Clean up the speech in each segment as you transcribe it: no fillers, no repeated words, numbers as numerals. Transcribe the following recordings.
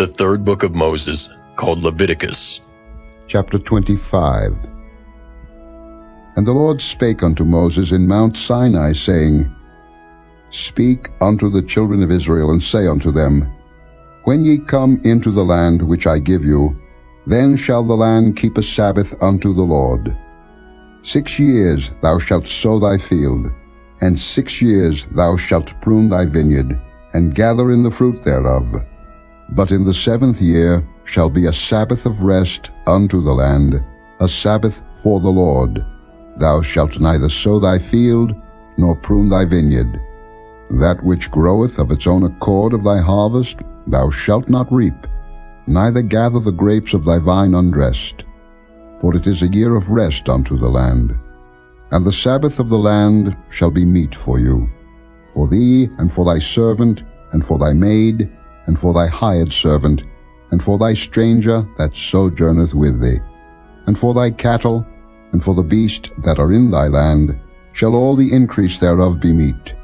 The third book of Moses, called Leviticus. Chapter 25. And the Lord spake unto Moses in Mount Sinai, saying, Speak unto the children of Israel, and say unto them, When ye come into the land which I give you, then shall the land keep a Sabbath unto the Lord. 6 years thou shalt sow thy field, and 6 years thou shalt prune thy vineyard, and gather in the fruit thereof. But in the 7th year shall be a Sabbath of rest unto the land, a Sabbath for the Lord. Thou shalt neither sow thy field, nor prune thy vineyard. That which groweth of its own accord of thy harvest thou shalt not reap, neither gather the grapes of thy vine undressed. For it is a year of rest unto the land. And the Sabbath of the land shall be meat for you, for thee, and for thy servant, and for thy maid, and for thy hired servant, and for thy stranger that sojourneth with thee, and for thy cattle, and for the beast that are in thy land, shall all the increase thereof be meat.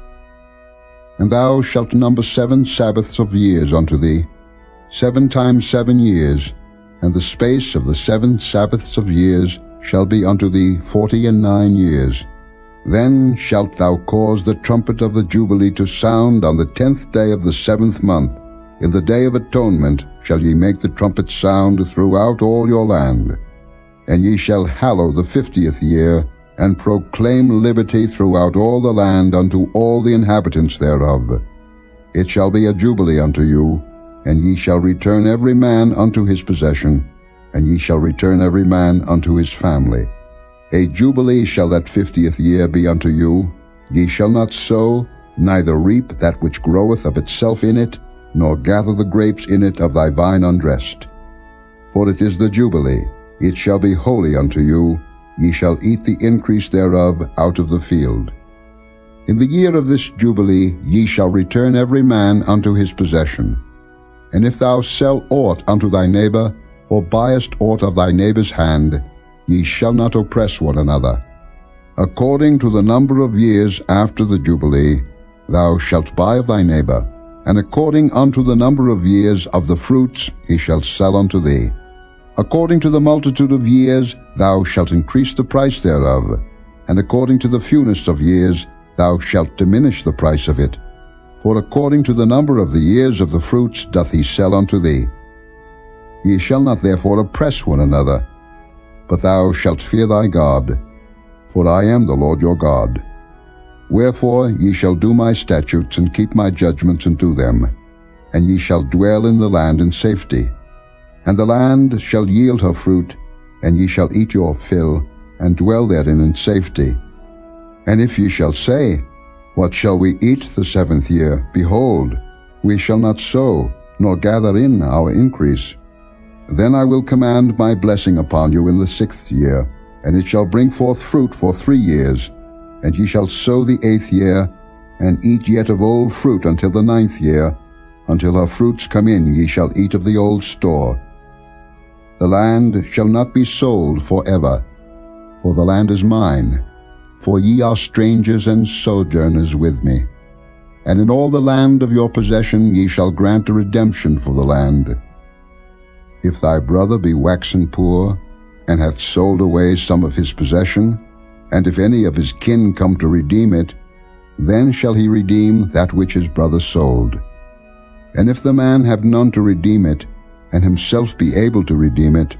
And thou shalt number 7 Sabbaths of years unto thee, 7 times 7 years, and the space of the 7 Sabbaths of years shall be unto thee 49 years. Then shalt thou cause the trumpet of the Jubilee to sound on the 10th day of the 7th month. In the day of atonement shall ye make the trumpet sound throughout all your land. And ye shall hallow the 50th year, and proclaim liberty throughout all the land unto all the inhabitants thereof. It shall be a jubilee unto you, and ye shall return every man unto his possession, and ye shall return every man unto his family. A jubilee shall that 50th year be unto you. Ye shall not sow, neither reap that which groweth of itself in it, nor gather the grapes in it of thy vine undressed. For it is the jubilee, it shall be holy unto you. Ye shall eat the increase thereof out of the field. In the year of this jubilee ye shall return every man unto his possession. And if thou sell aught unto thy neighbor, or buyest aught of thy neighbor's hand, ye shall not oppress one another. According to the number of years after the jubilee thou shalt buy of thy neighbor, and according unto the number of years of the fruits he shall sell unto thee. According to the multitude of years thou shalt increase the price thereof, and according to the fewness of years thou shalt diminish the price of it. For according to the number of the years of the fruits doth he sell unto thee. Ye shall not therefore oppress one another, but thou shalt fear thy God, for I am the Lord your God. Wherefore ye shall do my statutes, and keep my judgments, and do them, and ye shall dwell in the land in safety. And the land shall yield her fruit, and ye shall eat your fill, and dwell therein in safety. And if ye shall say, What shall we eat the 7th year? Behold, we shall not sow, nor gather in our increase. Then I will command my blessing upon you in the 6th year, and it shall bring forth fruit for 3 years. And ye shall sow the 8th year, and eat yet of old fruit until the 9th year. Until her fruits come in ye shall eat of the old store. The land shall not be sold forever, for the land is mine, for ye are strangers and sojourners with me. And in all the land of your possession ye shall grant a redemption for the land. If thy brother be waxen poor, and hath sold away some of his possession, and if any of his kin come to redeem it, then shall he redeem that which his brother sold. And if the man have none to redeem it, and himself be able to redeem it,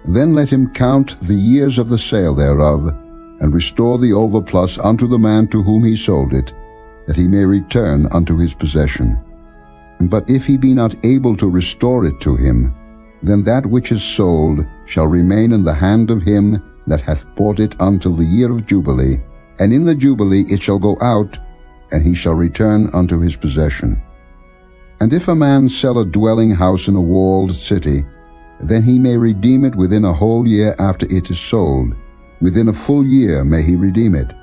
then let him count the years of the sale thereof, and restore the overplus unto the man to whom he sold it, that he may return unto his possession. But if he be not able to restore it to him, then that which is sold shall remain in the hand of him that hath bought it until the year of Jubilee, and in the Jubilee it shall go out, and he shall return unto his possession. And if a man sell a dwelling house in a walled city, then he may redeem it within a whole year after it is sold. Within a full year may he redeem it.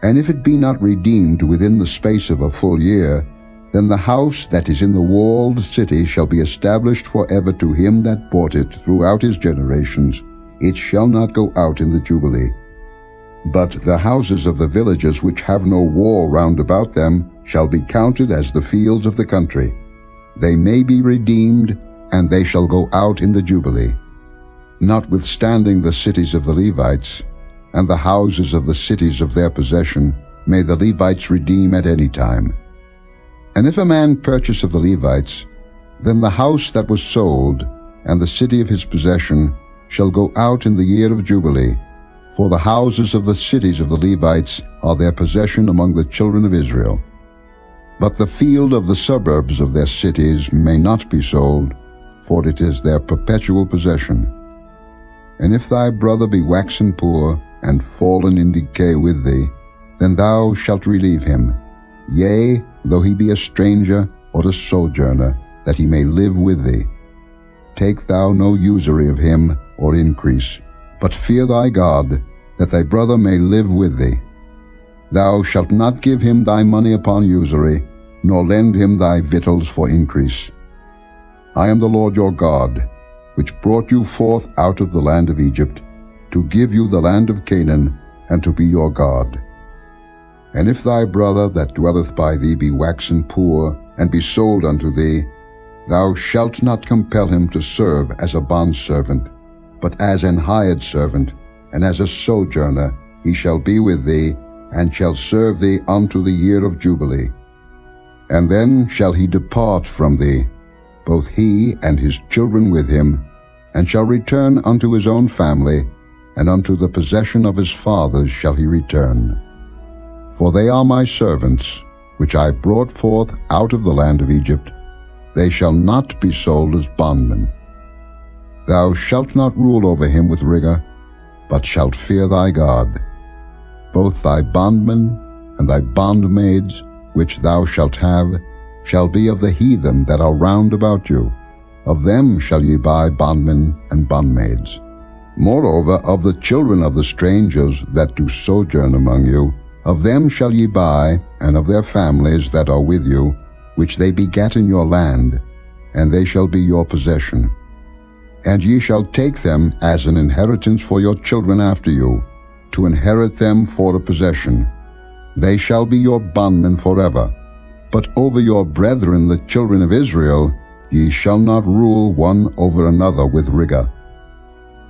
And if it be not redeemed within the space of a full year, then the house that is in the walled city shall be established forever to him that bought it throughout his generations. It shall not go out in the Jubilee. But the houses of the villages which have no wall round about them shall be counted as the fields of the country. They may be redeemed, and they shall go out in the Jubilee. Notwithstanding the cities of the Levites, and the houses of the cities of their possession, may the Levites redeem at any time. And if a man purchase of the Levites, then the house that was sold, and the city of his possession, shall go out in the year of Jubilee, for the houses of the cities of the Levites are their possession among the children of Israel. But the field of the suburbs of their cities may not be sold, for it is their perpetual possession. And if thy brother be waxen poor, and fallen in decay with thee, then thou shalt relieve him, yea, though he be a stranger or a sojourner, that he may live with thee. Take thou no usury of him or increase, but fear thy God, that thy brother may live with thee. Thou shalt not give him thy money upon usury, nor lend him thy victuals for increase. I am the Lord your God, which brought you forth out of the land of Egypt, to give you the land of Canaan, and to be your God. And if thy brother that dwelleth by thee be waxen poor, and be sold unto thee, thou shalt not compel him to serve as a bondservant, but as an hired servant, and as a sojourner he shall be with thee, and shall serve thee unto the year of Jubilee. And then shall he depart from thee, both he and his children with him, and shall return unto his own family, and unto the possession of his fathers shall he return. For they are my servants, which I brought forth out of the land of Egypt. They shall not be sold as bondmen. Thou shalt not rule over him with rigor, but shalt fear thy God. Both thy bondmen and thy bondmaids, which thou shalt have, shall be of the heathen that are round about you. Of them shall ye buy bondmen and bondmaids. Moreover, of the children of the strangers that do sojourn among you, of them shall ye buy, and of their families that are with you, which they begat in your land, and they shall be your possession. And ye shall take them as an inheritance for your children after you, to inherit them for a possession. They shall be your bondmen forever. But over your brethren the children of Israel ye shall not rule one over another with rigor.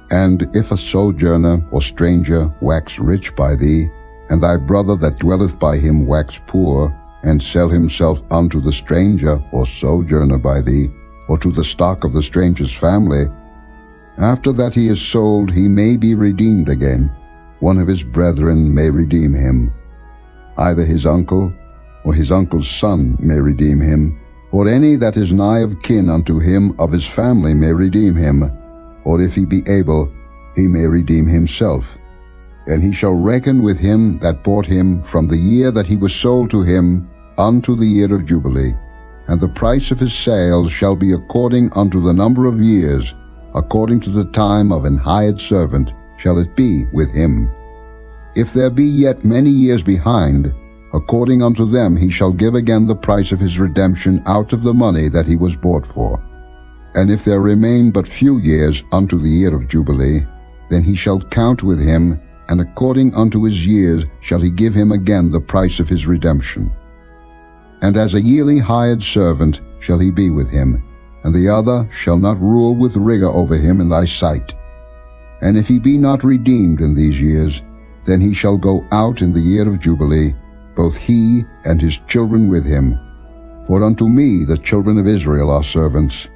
And if a sojourner or stranger wax rich by thee, and thy brother that dwelleth by him wax poor, and sell himself unto the stranger or sojourner by thee, or to the stock of the stranger's family, after that he is sold he may be redeemed again. One of his brethren may redeem him. Either his uncle or his uncle's son may redeem him, or any that is nigh of kin unto him of his family may redeem him, or if he be able, he may redeem himself. And he shall reckon with him that bought him from the year that he was sold to him unto the year of Jubilee. And the price of his sale shall be according unto the number of years, according to the time of an hired servant shall it be with him. If there be yet many years behind, according unto them he shall give again the price of his redemption out of the money that he was bought for. And if there remain but few years unto the year of Jubilee, then he shall count with him, and according unto his years shall he give him again the price of his redemption. And as a yearly hired servant shall he be with him, and the other shall not rule with rigor over him in thy sight. And if he be not redeemed in these years, then he shall go out in the year of Jubilee, both he and his children with him. For unto me the children of Israel are servants.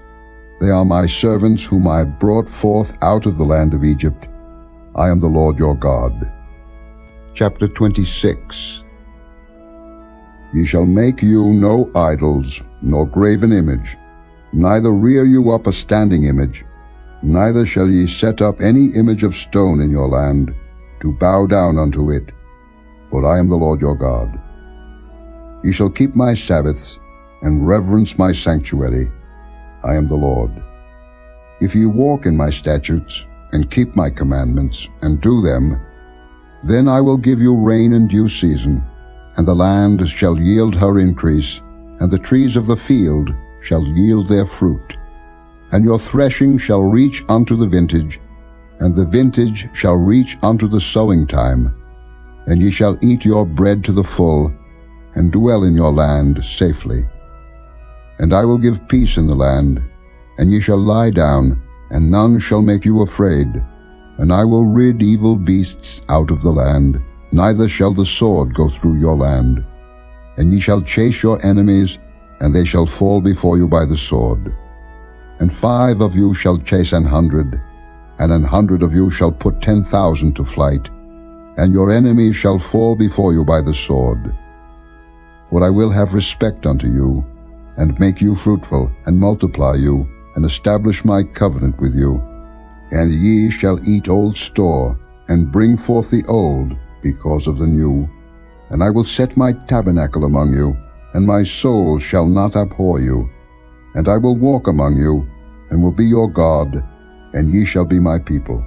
They are my servants whom I brought forth out of the land of Egypt. I am the Lord your God. Chapter 26. Ye shall make you no idols, nor graven image, neither rear you up a standing image, neither shall ye set up any image of stone in your land, to bow down unto it, for I am the Lord your God. Ye shall keep my Sabbaths, and reverence my sanctuary. I am the Lord. If ye walk in my statutes, and keep my commandments, and do them, then I will give you rain in due season, and the land shall yield her increase, and the trees of the field shall yield their fruit. And your threshing shall reach unto the vintage, and the vintage shall reach unto the sowing time, and ye shall eat your bread to the full, and dwell in your land safely. And I will give peace in the land, and ye shall lie down, and none shall make you afraid. And I will rid evil beasts out of the land, neither shall the sword go through your land. And ye shall chase your enemies, and they shall fall before you by the sword. And 5 of you shall chase 100, and 100 of you shall put 10,000 to flight, and your enemies shall fall before you by the sword. For I will have respect unto you, and make you fruitful, and multiply you, and establish my covenant with you. And ye shall eat old store, and bring forth the old, because of the new. And I will set my tabernacle among you, and my soul shall not abhor you. And I will walk among you, and will be your God, and ye shall be my people.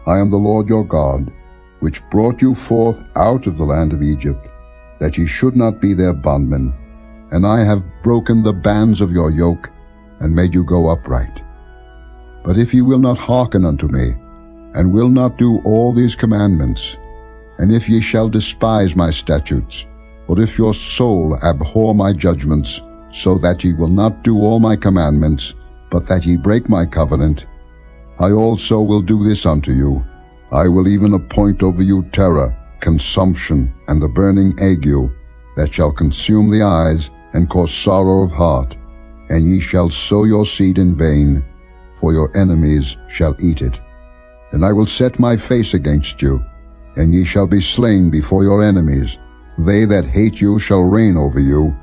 I am the Lord your God, which brought you forth out of the land of Egypt, that ye should not be their bondmen. And I have broken the bands of your yoke, and made you go upright. But if ye will not hearken unto me, and will not do all these commandments, and if ye shall despise my statutes, or if your soul abhor my judgments, so that ye will not do all my commandments, but that ye break my covenant, I also will do this unto you. I will even appoint over you terror, consumption, and the burning ague, that shall consume the eyes, and cause sorrow of heart. And ye shall sow your seed in vain, for your enemies shall eat it. And I will set my face against you, and ye shall be slain before your enemies. They that hate you shall reign over you,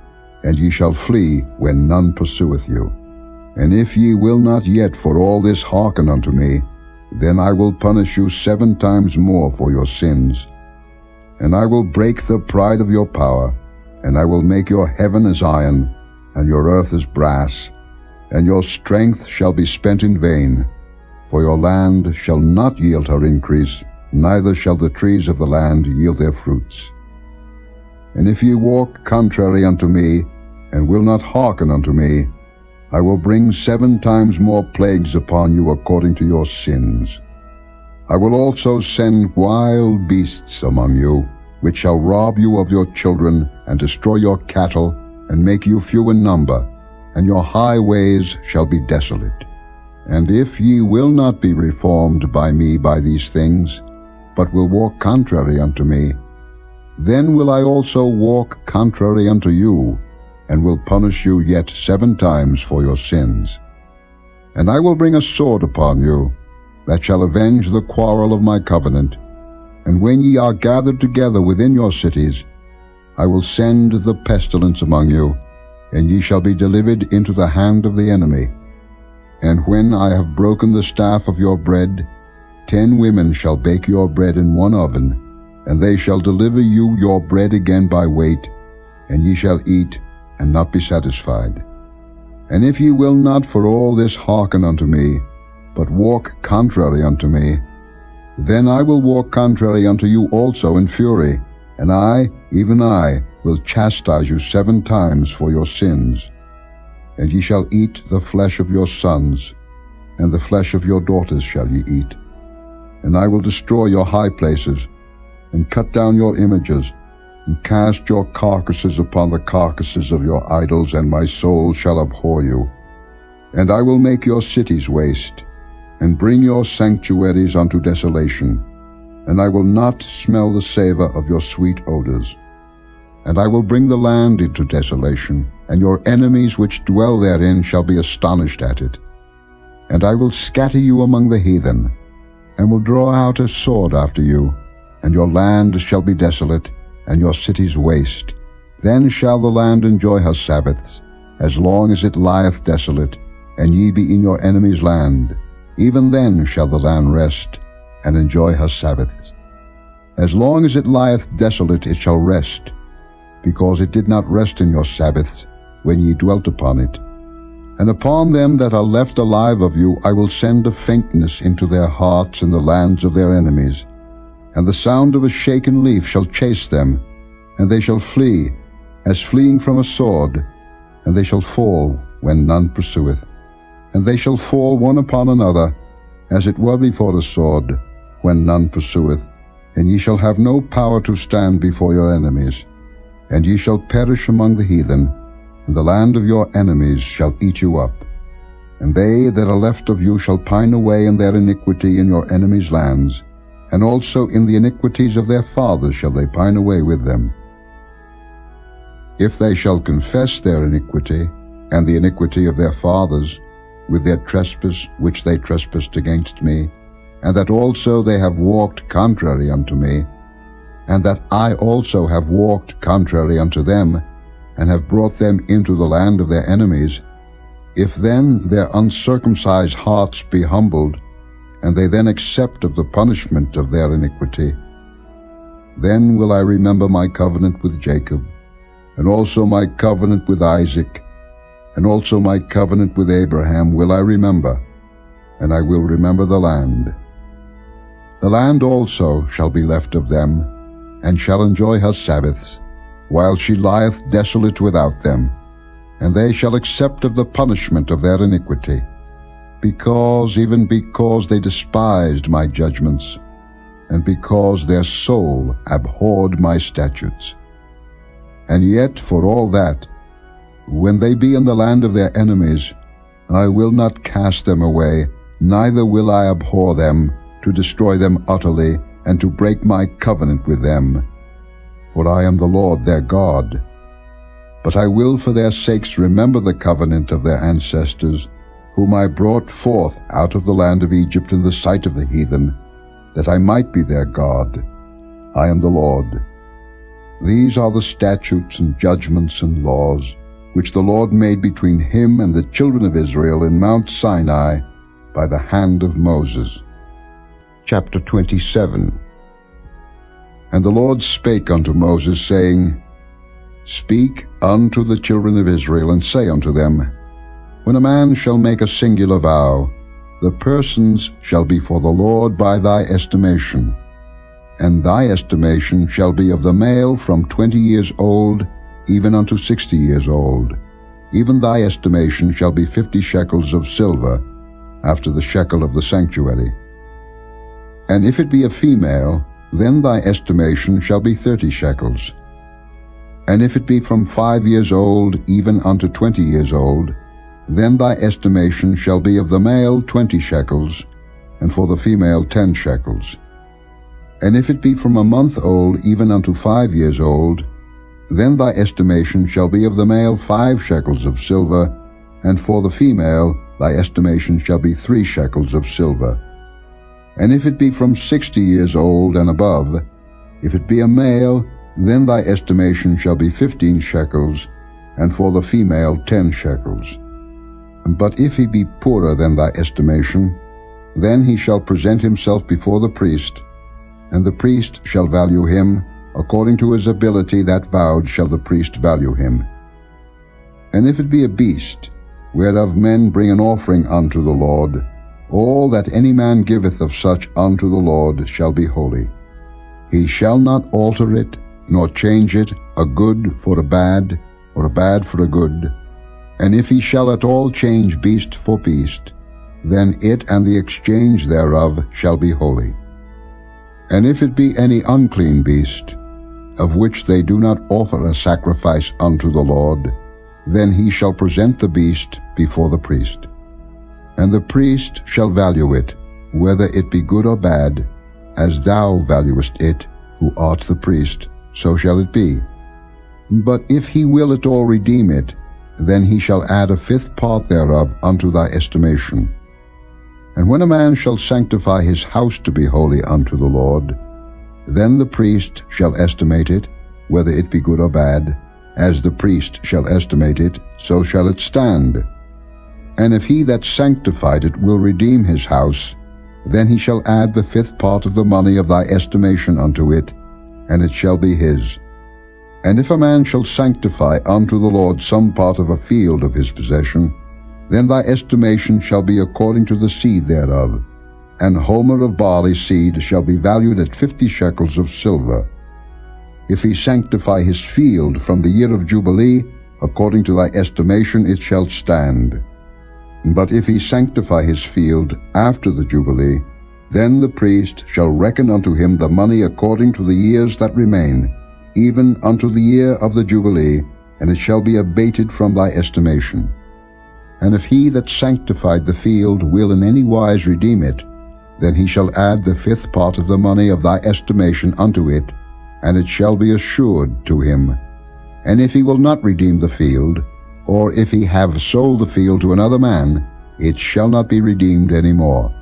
and ye shall flee when none pursueth you. And if ye will not yet for all this hearken unto me, then I will punish you 7 times more for your sins. And I will break the pride of your power, and I will make your heaven as iron, and your earth as brass, and your strength shall be spent in vain. For your land shall not yield her increase, neither shall the trees of the land yield their fruits. And if ye walk contrary unto me, and will not hearken unto me, I will bring 7 times more plagues upon you according to your sins. I will also send wild beasts among you, which shall rob you of your children, and destroy your cattle, and make you few in number, and your highways shall be desolate. And if ye will not be reformed by me by these things, but will walk contrary unto me, then will I also walk contrary unto you, and will punish you yet 7 times for your sins. And I will bring a sword upon you, that shall avenge the quarrel of my covenant. And when ye are gathered together within your cities, I will send the pestilence among you, and ye shall be delivered into the hand of the enemy. And when I have broken the staff of your bread, 10 women shall bake your bread in one oven, and they shall deliver you your bread again by weight, and ye shall eat, and not be satisfied. And if ye will not for all this hearken unto me, but walk contrary unto me, then I will walk contrary unto you also in fury, and I, even I, will chastise you 7 times for your sins. And ye shall eat the flesh of your sons, and the flesh of your daughters shall ye eat. And I will destroy your high places, and cut down your images, and cast your carcasses upon the carcasses of your idols, and my soul shall abhor you. And I will make your cities waste, and bring your sanctuaries unto desolation, and I will not smell the savour of your sweet odours. And I will bring the land into desolation, and your enemies which dwell therein shall be astonished at it. And I will scatter you among the heathen, and will draw out a sword after you, and your land shall be desolate, and your cities waste. Then shall the land enjoy her Sabbaths, as long as it lieth desolate, and ye be in your enemy's land. Even then shall the land rest, and enjoy her Sabbaths. As long as it lieth desolate it shall rest, because it did not rest in your Sabbaths, when ye dwelt upon it. And upon them that are left alive of you I will send a faintness into their hearts in the lands of their enemies, and the sound of a shaken leaf shall chase them, and they shall flee, as fleeing from a sword, and they shall fall when none pursueth. And they shall fall one upon another, as it were before a sword, when none pursueth, and ye shall have no power to stand before your enemies. And ye shall perish among the heathen, and the land of your enemies shall eat you up. And they that are left of you shall pine away in their iniquity in your enemies' lands, and also in the iniquities of their fathers shall they pine away with them. If they shall confess their iniquity, and the iniquity of their fathers, with their trespass which they trespassed against me, and that also they have walked contrary unto me, and that I also have walked contrary unto them, and have brought them into the land of their enemies, if then their uncircumcised hearts be humbled, and they then accept of the punishment of their iniquity, then will I remember my covenant with Jacob, and also my covenant with Isaac, and also my covenant with Abraham will I remember, and I will remember the land. The land also shall be left of them, and shall enjoy her Sabbaths, while she lieth desolate without them, and they shall accept of the punishment of their iniquity, because they despised my judgments, and because their soul abhorred my statutes. And yet for all that, when they be in the land of their enemies, I will not cast them away, neither will I abhor them, to destroy them utterly, and to break my covenant with them. For I am the Lord their God. But I will for their sakes remember the covenant of their ancestors, whom I brought forth out of the land of Egypt in the sight of the heathen, that I might be their God. I am the Lord. These are the statutes and judgments and laws, which the Lord made between him and the children of Israel in Mount Sinai by the hand of Moses. Chapter 27. And the Lord spake unto Moses, saying, Speak unto the children of Israel, and say unto them, When a man shall make a singular vow, the persons shall be for the Lord by thy estimation. And thy estimation shall be of the male from 20 years old even unto 60 years old. Even thy estimation shall be 50 shekels of silver, after the shekel of the sanctuary. And if it be a female, then thy estimation shall be 30 shekels. And if it be from 5 years old even unto 20 years old, then thy estimation shall be of the male 20 shekels, and for the female 10 shekels. And if it be from a month old even unto 5 years old, then thy estimation shall be of the male 5 shekels of silver, and for the female thy estimation shall be 3 shekels of silver. And if it be from 60 years old and above, if it be a male, then thy estimation shall be 15 shekels, and for the female 10 shekels. But if he be poorer than thy estimation, then he shall present himself before the priest, and the priest shall value him, according to his ability that vowed shall the priest value him. And if it be a beast, whereof men bring an offering unto the Lord, all that any man giveth of such unto the Lord shall be holy. He shall not alter it, nor change it, a good for a bad, or a bad for a good. And if he shall at all change beast for beast, then it and the exchange thereof shall be holy. And if it be any unclean beast, of which they do not offer a sacrifice unto the Lord, then he shall present the beast before the priest. And the priest shall value it, whether it be good or bad, as thou valuest it, who art the priest, so shall it be. But if he will at all redeem it, then he shall add a 5th part thereof unto thy estimation. And when a man shall sanctify his house to be holy unto the Lord, then the priest shall estimate it, whether it be good or bad, as the priest shall estimate it, so shall it stand. And if he that sanctified it will redeem his house, then he shall add the 5th part of the money of thy estimation unto it, and it shall be his. And if a man shall sanctify unto the Lord some part of a field of his possession, then thy estimation shall be according to the seed thereof. An homer of barley seed shall be valued at 50 shekels of silver. If he sanctify his field from the year of Jubilee, according to thy estimation it shall stand. But if he sanctify his field after the Jubilee, then the priest shall reckon unto him the money according to the years that remain, even unto the year of the Jubilee, and it shall be abated from thy estimation. And if he that sanctified the field will in any wise redeem it, then he shall add the 5th part of the money of thy estimation unto it, and it shall be assured to him. And if he will not redeem the field, or if he have sold the field to another man, it shall not be redeemed any more.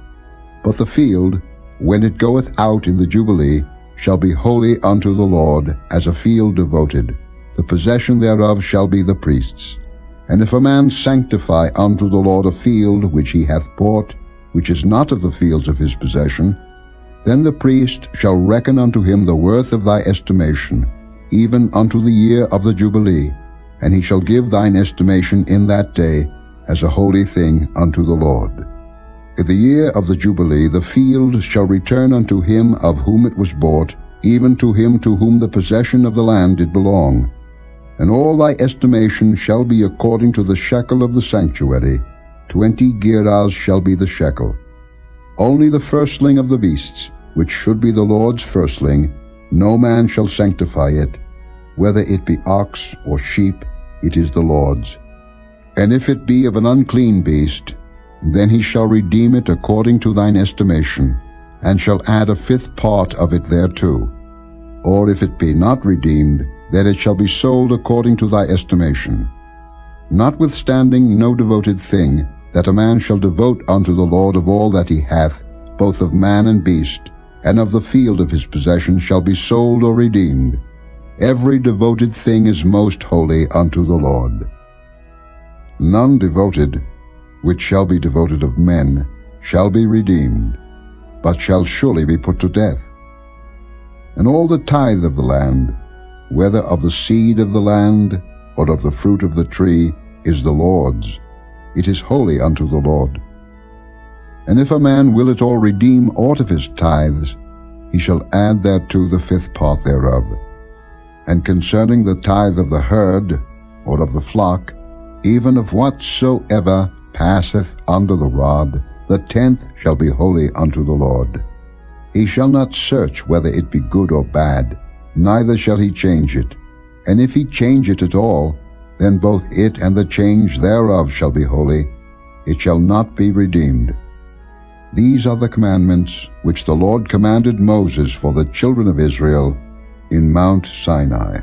But the field, when it goeth out in the Jubilee, shall be holy unto the Lord, as a field devoted. The possession thereof shall be the priest's. And if a man sanctify unto the Lord a field which he hath bought, which is not of the fields of his possession, then the priest shall reckon unto him the worth of thy estimation, even unto the year of the Jubilee, and he shall give thine estimation in that day as a holy thing unto the Lord. In the year of the Jubilee the field shall return unto him of whom it was bought, even to him to whom the possession of the land did belong. And all thy estimation shall be according to the shekel of the sanctuary. 20 gerahs shall be the shekel. Only the firstling of the beasts, which should be the Lord's firstling, no man shall sanctify it. Whether it be ox or sheep, it is the Lord's. And if it be of an unclean beast, then he shall redeem it according to thine estimation, and shall add a 5th part of it thereto. Or if it be not redeemed, then it shall be sold according to thy estimation. Notwithstanding no devoted thing, that a man shall devote unto the Lord of all that he hath, both of man and beast, and of the field of his possession shall be sold or redeemed. Every devoted thing is most holy unto the Lord. None devoted, which shall be devoted of men, shall be redeemed, but shall surely be put to death. And all the tithe of the land, whether of the seed of the land, or of the fruit of the tree, is the Lord's. It is holy unto the Lord. And if a man will at all redeem aught of his tithes, he shall add thereto the 5th part thereof. And concerning the tithe of the herd, or of the flock, even of whatsoever passeth under the rod, the 10th shall be holy unto the Lord. He shall not search whether it be good or bad, neither shall he change it. And if he change it at all, then both it and the change thereof shall be holy. It shall not be redeemed. These are the commandments which the Lord commanded Moses for the children of Israel in Mount Sinai.